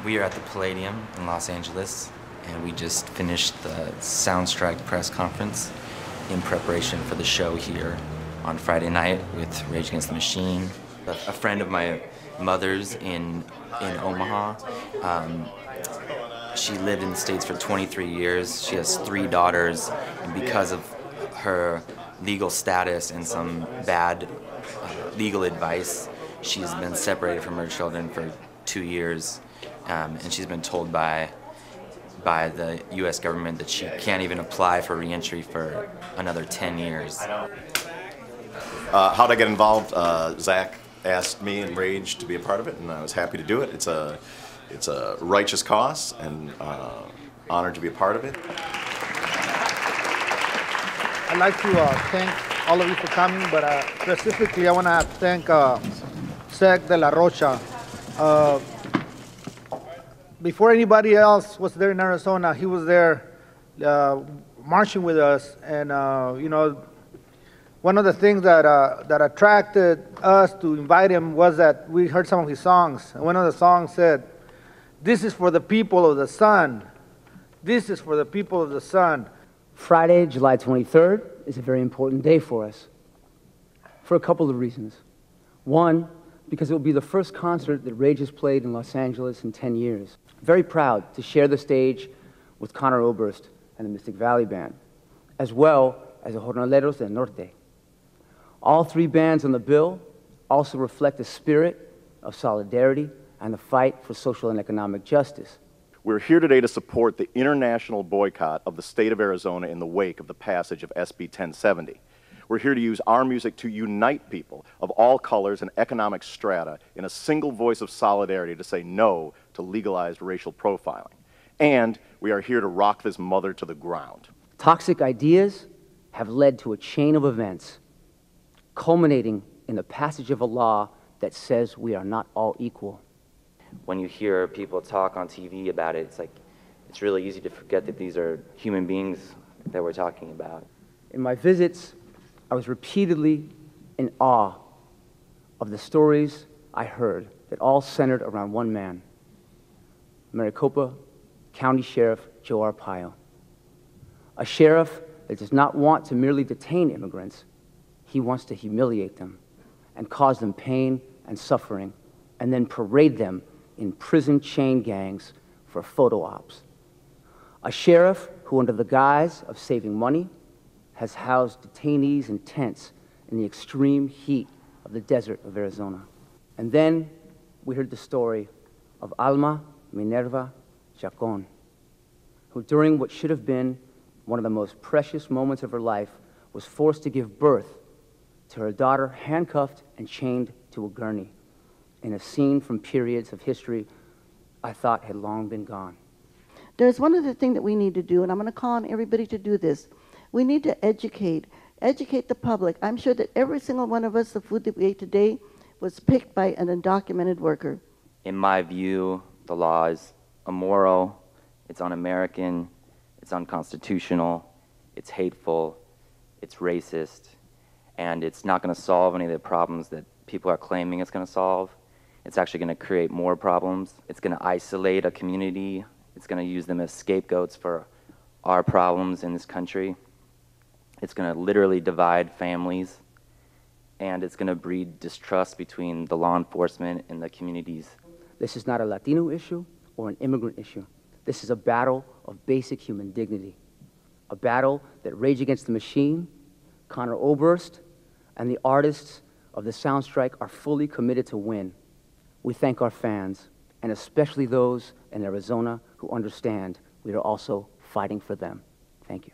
We are at the Palladium in Los Angeles, and we just finished the Soundstrike press conference in preparation for the show here on Friday night with Rage Against the Machine. A friend of my mother's in Omaha. She lived in the States for 23 years. She has 3 daughters, and because of her legal status and some bad legal advice, she's been separated from her children for 2 years. And she's been told by the U.S. government that she can't even apply for re-entry for another 10 years. How'd I get involved? Zach asked me and Rage to be a part of it, and I was happy to do it. It's a righteous cause, and honored to be a part of it. I'd like to thank all of you for coming, but specifically I want to thank Zach de la Rocha. Before anybody else was there in Arizona, he was there marching with us, and you know, one of the things that attracted us to invite him was that we heard some of his songs, and one of the songs said, "This is for the people of the sun. This is for the people of the sun." Friday, July 23rd is a very important day for us for a couple of reasons. One, because it will be the first concert that Rage has played in Los Angeles in 10 years. Very proud to share the stage with Conor Oberst and the Mystic Valley Band, as well as the Jornaleros del Norte. All 3 bands on the bill also reflect the spirit of solidarity and the fight for social and economic justice. We're here today to support the international boycott of the state of Arizona in the wake of the passage of SB 1070. We're here to use our music to unite people of all colors and economic strata in a single voice of solidarity to say no to legalized racial profiling. And we are here to rock this mother to the ground. Toxic ideas have led to a chain of events, culminating in the passage of a law that says we are not all equal. When you hear people talk on TV about it, it's really easy to forget that these are human beings that we're talking about. In my visits, I was repeatedly in awe of the stories I heard that all centered around one man, Maricopa County Sheriff Joe Arpaio. A sheriff that does not want to merely detain immigrants, he wants to humiliate them and cause them pain and suffering, and then parade them in prison chain gangs for photo ops. A sheriff who, under the guise of saving money, has housed detainees in tents in the extreme heat of the desert of Arizona. And then we heard the story of Alma Minerva Chacon, who during what should have been one of the most precious moments of her life was forced to give birth to her daughter handcuffed and chained to a gurney in a scene from periods of history I thought had long been gone. There's one other thing that we need to do, and I'm going to call on everybody to do this. We need to educate the public. I'm sure that every single one of us, the food that we ate today, was picked by an undocumented worker. In my view, the law is immoral, it's un-American, it's unconstitutional, it's hateful, it's racist, and it's not going to solve any of the problems that people are claiming it's going to solve. It's actually going to create more problems. It's going to isolate a community. It's going to use them as scapegoats for our problems in this country. It's going to literally divide families, and it's going to breed distrust between the law enforcement and the communities. This is not a Latino issue or an immigrant issue. This is a battle of basic human dignity, a battle that Rage Against the Machine, Conor Oberst, and the artists of the Soundstrike are fully committed to win. We thank our fans, and especially those in Arizona who understand we are also fighting for them. Thank you.